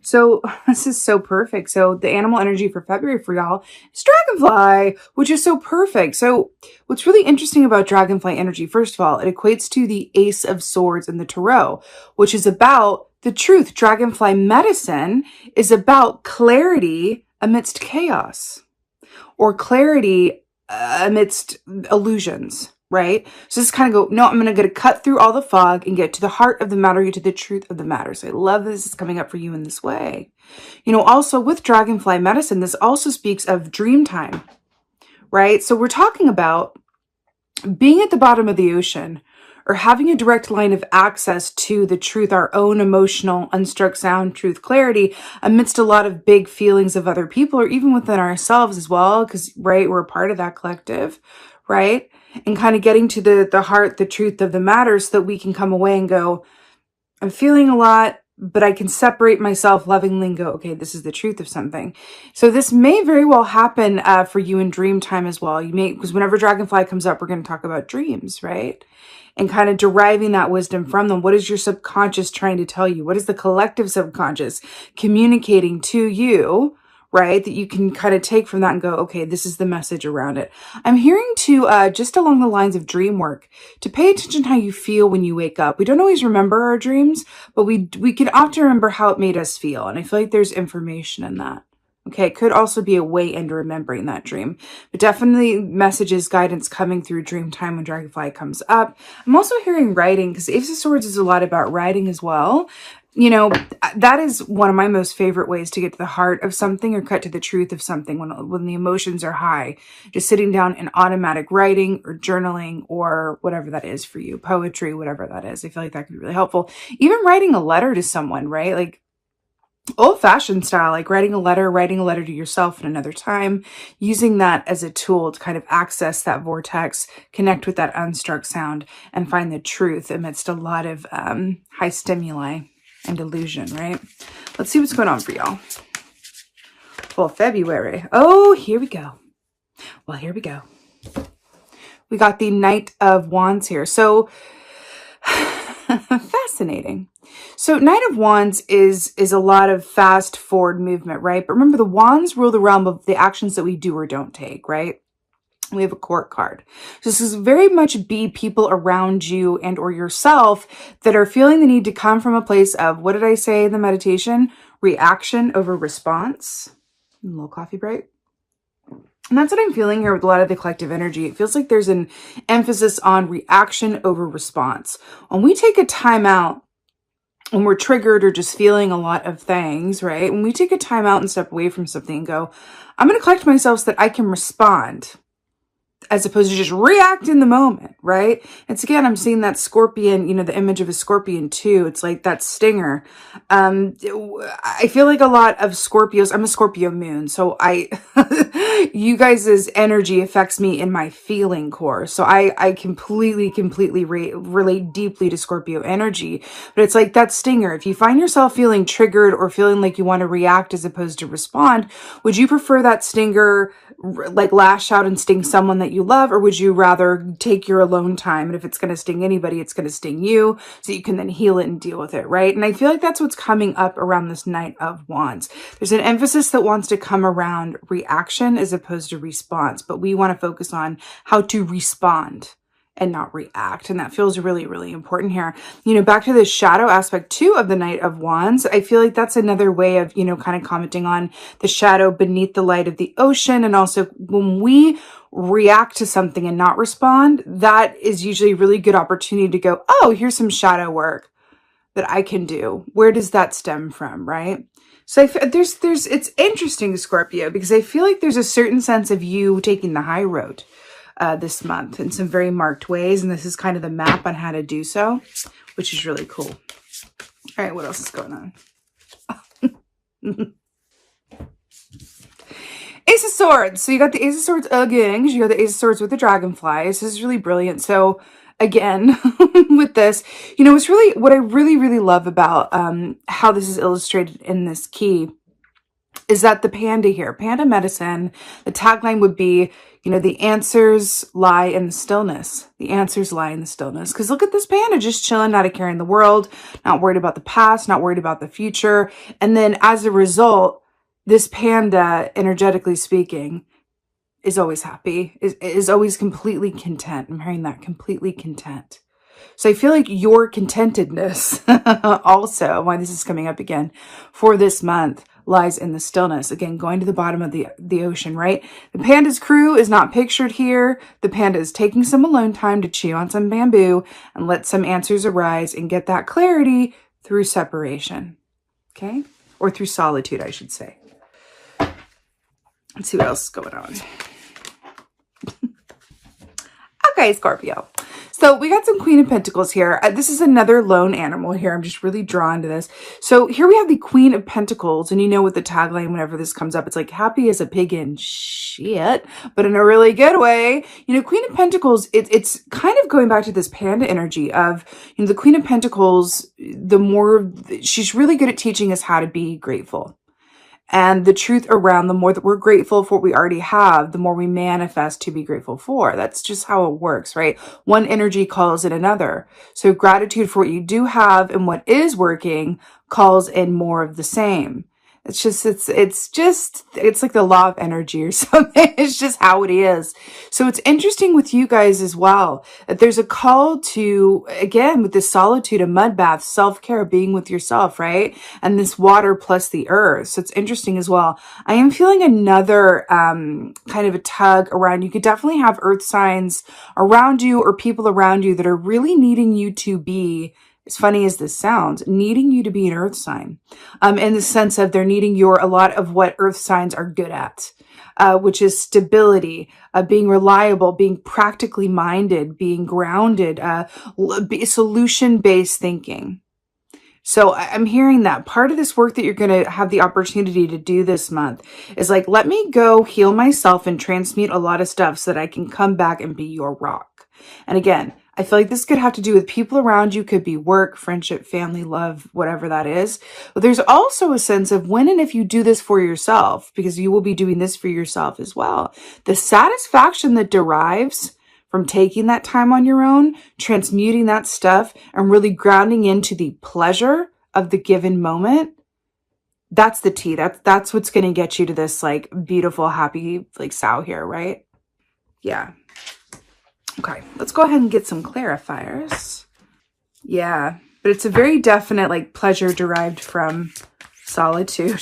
So this is so perfect. So the animal energy for February for y'all is dragonfly, which is so perfect. So what's really interesting about dragonfly energy, first of all, it equates to the Ace of Swords in the Tarot, which is about the truth. Dragonfly medicine is about clarity amidst chaos, or clarity amidst illusions, right? So just kind of go, no, I'm going to cut through all the fog and get to the heart of the matter, get to the truth of the matter. So I love this is coming up for you in this way. Also with dragonfly medicine, this also speaks of dream time, right? So we're talking about being at the bottom of the ocean, or having a direct line of access to the truth, our own emotional, unstruck sound, truth, clarity, amidst a lot of big feelings of other people, or even within ourselves as well, because, right, we're a part of that collective, right? And kind of getting to the heart, the truth of the matter, so that we can come away and go, I'm feeling a lot, but I can separate myself lovingly and go, okay, this is the truth of something. So this may very well happen for you in dream time as well. You may, because whenever dragonfly comes up, we're going to talk about dreams, right? And kind of deriving that wisdom from them. What is your subconscious trying to tell you? What is the collective subconscious communicating to you, right? That you can kind of take from that and go, okay, this is the message around it. I'm hearing to, just along the lines of dream work, to pay attention to how you feel when you wake up. We don't always remember our dreams, but we can often remember how it made us feel. And I feel like there's information in that. Okay, it could also be a way into remembering that dream, but definitely messages, guidance coming through dream time when dragonfly comes up. I'm also hearing writing, because Ace of Swords is a lot about writing as well. That is one of my most favorite ways to get to the heart of something, or cut to the truth of something when the emotions are high. Just sitting down and automatic writing or journaling or whatever that is for you, poetry, whatever that is. I feel like that could be really helpful. Even writing a letter to someone, right? Like old-fashioned style, like writing a letter to yourself at another time, using that as a tool to kind of access that vortex, connect with that unstruck sound, and find the truth amidst a lot of high stimuli and illusion, right? Let's see what's going on for y'all. Well, February. Oh, here we go. Well, here we go. We got the Knight of Wands here. So fascinating. So Knight of Wands is a lot of fast forward movement, right? But remember, the wands rule the realm of the actions that we do or don't take, right? We have a court card. So this is very much be people around you and or yourself that are feeling the need to come from a place of, what did I say in the meditation? Reaction over response. A little coffee break. And that's what I'm feeling here with a lot of the collective energy. It feels like there's an emphasis on reaction over response. When we take a time out, when we're triggered or just feeling a lot of things, right? When we take a time out and step away from something and go, I'm going to collect myself so that I can respond, as opposed to just react in the moment, right? It's again, I'm seeing that scorpion, the image of a scorpion too. It's like that stinger. I feel like a lot of Scorpios, I'm a Scorpio moon, so you guys' energy affects me in my feeling core. So I completely relate deeply to Scorpio energy, but it's like that stinger. If you find yourself feeling triggered or feeling like you want to react as opposed to respond, would you prefer that stinger like lash out and sting someone that you love, or would you rather take your alone time, and if it's going to sting anybody, it's going to sting you, so you can then heal it and deal with it, right? And I feel like that's what's coming up around this Knight of Wands. There's an emphasis that wants to come around reaction as opposed to response, but we want to focus on how to respond and not react. And that feels really important here. Back to the shadow aspect too of the Knight of Wands, I feel like that's another way of, kind of commenting on the shadow beneath the light of the ocean. And also when we react to something and not respond, that is usually a really good opportunity to go, oh, here's some shadow work that I can do. Where does that stem from, right? So it's interesting, Scorpio, because I feel like there's a certain sense of you taking the high road this month in some very marked ways. And this is kind of the map on how to do so, which is really cool. All right, what else is going on? Ace of Swords. So you got the Ace of Swords again, because you got the Ace of Swords with the dragonfly. This is really brilliant. So again, with this, it's really, what I really love about how this is illustrated in this key is that the panda here, panda medicine, the tagline would be, you know, the answers lie in the stillness. The answers lie in the stillness. Because look at this panda just chilling, not a care in the world, not worried about the past, not worried about the future. And then as a result, this panda, energetically speaking, is always happy, is always completely content. I'm hearing that, completely content. So I feel like your contentedness also, why this is coming up again, for this month lies in the stillness. Again, going to the bottom of the ocean, right? The panda's crew is not pictured here. The panda is taking some alone time to chew on some bamboo and let some answers arise and get that clarity through separation, okay? Or through solitude, I should say. Let's see what else is going on. Okay, Scorpio. So we got some Queen of Pentacles here. This is another lone animal here. I'm just really drawn to this. So here we have the Queen of Pentacles. And you know, with the tagline, whenever this comes up, it's like happy as a pig in shit, but in a really good way. You know, Queen of Pentacles, it's kind of going back to this panda energy of, you know, the Queen of Pentacles, the more, she's really good at teaching us how to be grateful. And the truth around, the more that we're grateful for what we already have, the more we manifest to be grateful for. That's just how it works, right? One energy calls in another. So gratitude for what you do have and what is working calls in more of the same. It's just, it's like the law of energy or something. It's just how it is. So it's interesting with you guys as well, that there's a call to, again, with this solitude, a mud bath, self-care, being with yourself, right? And this water plus the earth. So it's interesting as well. I am feeling another, kind of a tug around. You could definitely have earth signs around you or people around you that are really needing you to be, as funny as this sounds, needing you to be an earth sign, in the sense of they're needing a lot of what earth signs are good at, which is stability, being reliable, being practically minded, being grounded, solution-based thinking. So I'm hearing that part of this work that you're going to have the opportunity to do this month is like, let me go heal myself and transmute a lot of stuff so that I can come back and be your rock. And again, I feel like this could have to do with people around you, could be work, friendship, family, love, whatever that is. But there's also a sense of when and if you do this for yourself, because you will be doing this for yourself as well, the satisfaction that derives from taking that time on your own, transmuting that stuff, and really grounding into the pleasure of the given moment, that's the tea. That's what's going to get you to this like beautiful, happy, like sow here, right? Yeah. Okay, let's go ahead and get some clarifiers. Yeah, but it's a very definite like pleasure derived from solitude.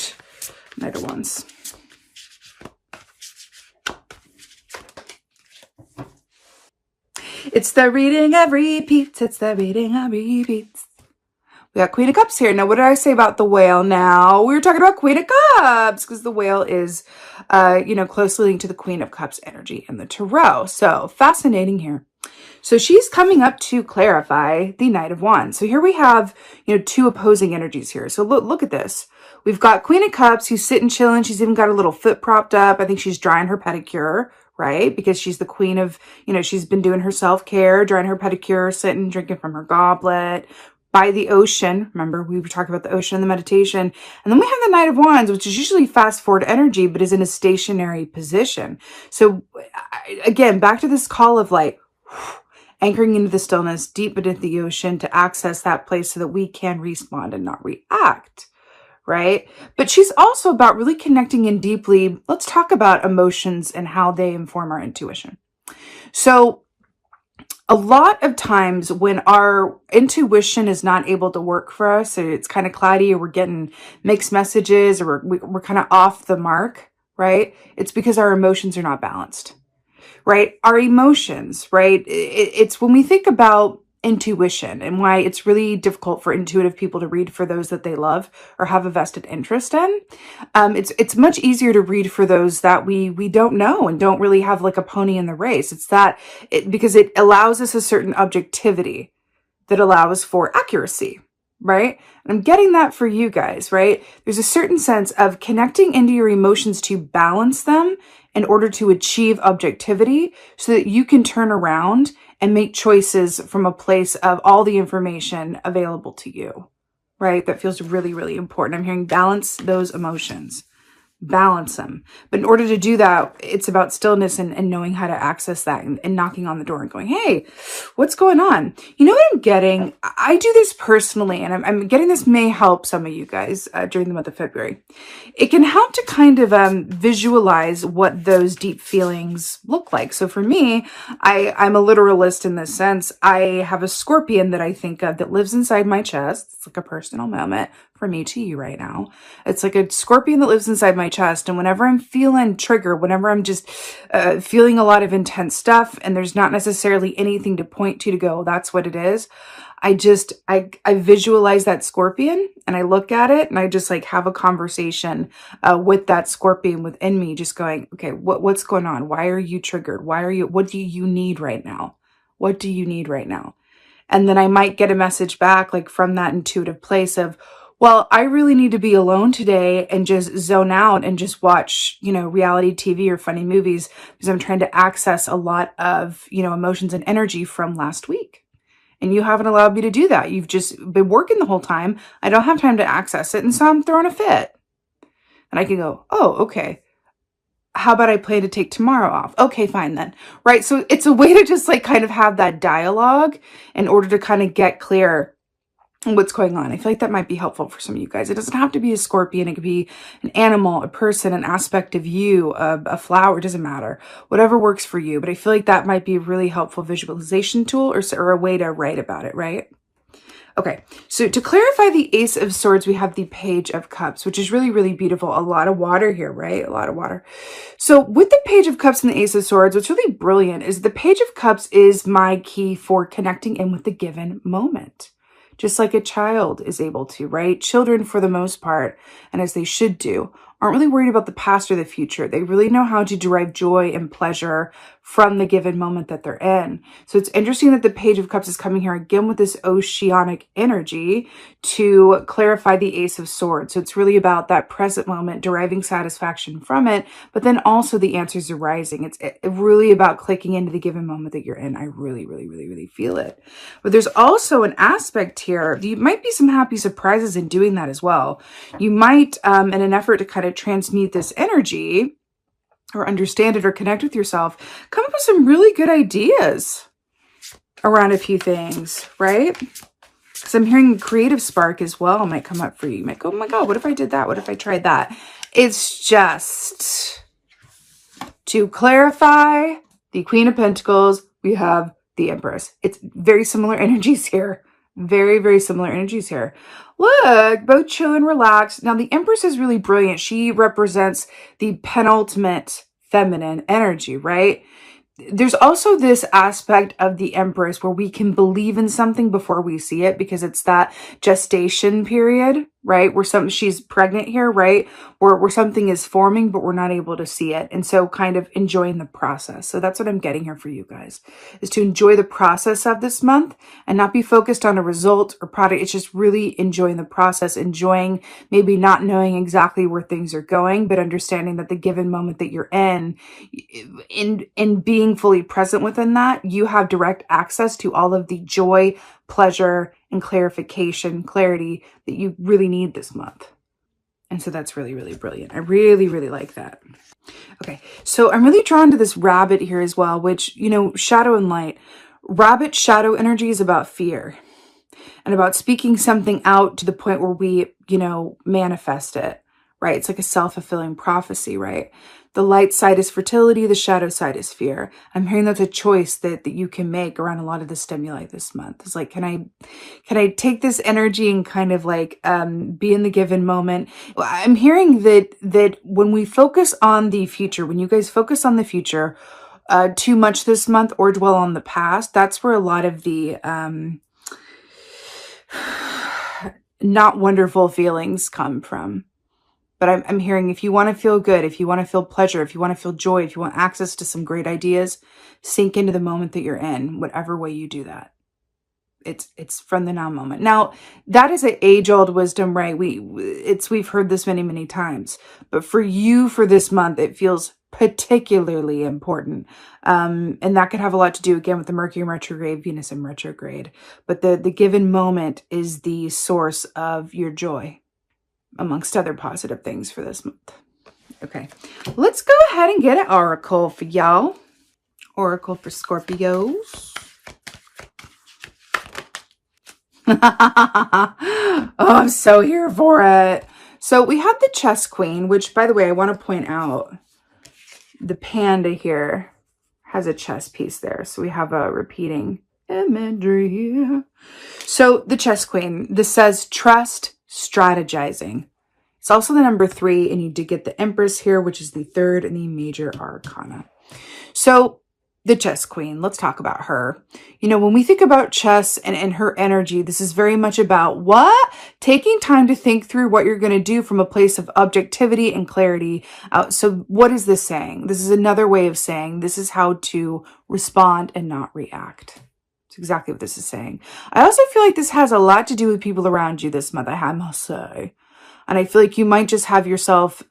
Knight of Wands. It's the reading of repeats. It's the reading of repeats. We got Queen of Cups here. Now, what did I say about the whale now? We were talking about Queen of Cups because the whale is, you know, closely linked to the Queen of Cups energy in the tarot. So fascinating here. So she's coming up to clarify the Knight of Wands. So here we have, you know, two opposing energies here. So look at this. We've got Queen of Cups who's sitting chilling. She's even got a little foot propped up. I think she's drying her pedicure, right? Because she's the queen of, you know, she's been doing her self-care, drying her pedicure, sitting, drinking from her goblet, by the ocean. Remember, we were talking about the ocean and the meditation. And then we have the Knight of Wands, which is usually fast forward energy, but is in a stationary position. So again, back to this call of like anchoring into the stillness, deep beneath the ocean to access that place so that we can respond and not react, right? But she's also about really connecting in deeply. Let's talk about emotions and how they inform our intuition. So a lot of times when our intuition is not able to work for us, or it's kind of cloudy, or we're getting mixed messages, or we're kind of off the mark, right? It's because our emotions are not balanced, right? Our emotions, right? It's when we think about intuition and why it's really difficult for intuitive people to read for those that they love or have a vested interest in. It's much easier to read for those that we don't know and don't really have like a pony in the race. It's that because it allows us a certain objectivity that allows for accuracy, right? And I'm getting that for you guys, right? There's a certain sense of connecting into your emotions to balance them in order to achieve objectivity so that you can turn around and make choices from a place of all the information available to you, right? That feels really, really important. I'm hearing balance those emotions. balance them. But in order to do that, it's about stillness and knowing how to access that and knocking on the door and going, hey, what's going on? You know what I'm getting? I do this personally, and I'm getting this may help some of you guys during the month of February. It can help to kind of visualize what those deep feelings look like. So for me, I'm a literalist in this sense. I have a scorpion that I think of that lives inside my chest. It's like a personal moment for me to you right now. It's like a scorpion that lives inside my chest. And whenever I'm feeling triggered, whenever I'm just feeling a lot of intense stuff and there's not necessarily anything to point to go, that's what it is. I visualize that scorpion and I look at it and I just like have a conversation with that scorpion within me, just going, okay, what's going on? Why are you triggered? What do you need right now? What do you need right now? And then I might get a message back like from that intuitive place of, well, I really need to be alone today and just zone out and just watch, reality TV or funny movies because I'm trying to access a lot of, emotions and energy from last week. And you haven't allowed me to do that. You've just been working the whole time. I don't have time to access it. And so I'm throwing a fit. And I can go, oh, okay. How about I plan to take tomorrow off? Okay, fine then. Right. So it's a way to just like kind of have that dialogue in order to kind of get clear what's going on. I feel like that might be helpful for some of you guys. It doesn't have to be a scorpion. It could be an animal, a person, an aspect of you, a flower. It doesn't matter. Whatever works for you. But I feel like that might be a really helpful visualization tool or a way to write about it, right? Okay, so to clarify the Ace of Swords, we have the Page of Cups, which is really, really beautiful. A lot of water here, right? A lot of water. So with the Page of Cups and the Ace of Swords, what's really brilliant is the Page of Cups is my key for connecting in with the given moment. Just like a child is able to, right? Children, for the most part, and as they should do, aren't really worried about the past or the future. They really know how to derive joy and pleasure from the given moment that they're in. So it's interesting that the Page of Cups is coming here again with this oceanic energy to clarify the Ace of Swords. So it's really about that present moment, deriving satisfaction from it, but then also the answers arising. It's really about clicking into the given moment that you're in. I really, really, really, really feel it. But there's also an aspect here. There might be some happy surprises in doing that as well. You might, in an effort to kind of transmute this energy, or understand it or connect with yourself, come up with some really good ideas around a few things, right? Because I'm hearing creative spark as well might come up for you. You might go, oh my God, what if I did that? What if I tried that? It's just to clarify the Queen of Pentacles, we have the Empress. It's very similar energies here. Very, very similar energies here. Look, both chill and relax. Now, the Empress is really brilliant. She represents the penultimate feminine energy, right? There's also this aspect of the Empress where we can believe in something before we see it because it's that gestation period, right? Where she's pregnant here, right? Where something is forming, but we're not able to see it. And so kind of enjoying the process. So that's what I'm getting here for you guys, is to enjoy the process of this month and not be focused on a result or product. It's just really enjoying the process, enjoying maybe not knowing exactly where things are going, but understanding that the given moment that you're in being fully present within that, you have direct access to all of the joy, pleasure, and clarity that you really need this month. And so that's really, really brilliant. I really, really like that. Okay, so I'm really drawn to this rabbit here as well, which, shadow and light. Rabbit shadow energy is about fear and about speaking something out to the point where we, manifest it, right? It's like a self-fulfilling prophecy, right? The light side is fertility. The shadow side is fear. I'm hearing that's a choice that you can make around a lot of the stimuli this month. It's like, can I take this energy and kind of like be in the given moment? I'm hearing that when we focus on the future, when you guys focus on the future too much this month or dwell on the past, that's where a lot of the not wonderful feelings come from. But I'm hearing if you want to feel good, if you want to feel pleasure, if you want to feel joy, if you want access to some great ideas, sink into the moment that you're in, whatever way you do that. It's from the now moment. Now, that is an age-old wisdom, right? We've heard this many, many times. But for you, for this month, it feels particularly important. And that could have a lot to do, again, with the Mercury in retrograde, Venus in retrograde. But the given moment is the source of your joy, amongst other positive things for this month. Okay, let's go ahead and get an oracle for y'all. Oracle for Scorpios. Oh, I'm so here for it. So we have the chess queen, which, by the way, I want to point out the panda here has a chess piece there. So we have a repeating imagery here. So the chess queen, this says trust, strategizing. It's also the number 3, and you did get the Empress here, which is the 3rd in the major arcana. So the chess queen, let's talk about her. You know, when we think about chess and her energy, this is very much about what? Taking time to think through what you're going to do from a place of objectivity and clarity. So what is this saying? This is another way of saying this is how to respond and not react. It's exactly what this is saying. I also feel like this has a lot to do with people around you this month, I must say. And I feel like you might just have yourself,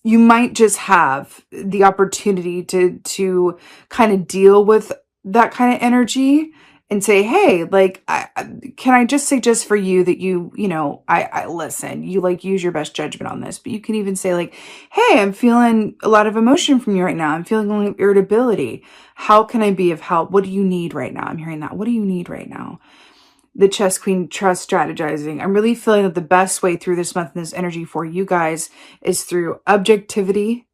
you might just have the opportunity to kind of deal with that kind of energy and say, hey, like, can I just suggest for you that you know, I listen, you like use your best judgment on this, but you can even say like, hey, I'm feeling a lot of emotion from you right now. I'm feeling a lot of irritability. How can I be of help? What do you need right now? I'm hearing that. What do you need right now? The chess queen, trust, strategizing. I'm really feeling that the best way through this month and this energy for you guys is through objectivity,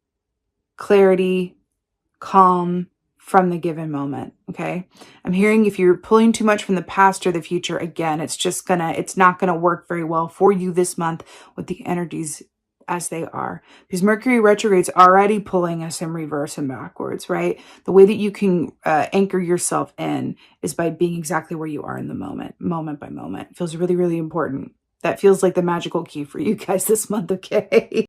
clarity, calm from the given moment. Okay. I'm hearing if you're pulling too much from the past or the future, again, it's not gonna work very well for you this month with the energies as they are, because Mercury retrograde's already pulling us in reverse and backwards, right? The way that you can anchor yourself in is by being exactly where you are in the moment by moment. It feels really, really important. That feels like the magical key for you guys this month, okay?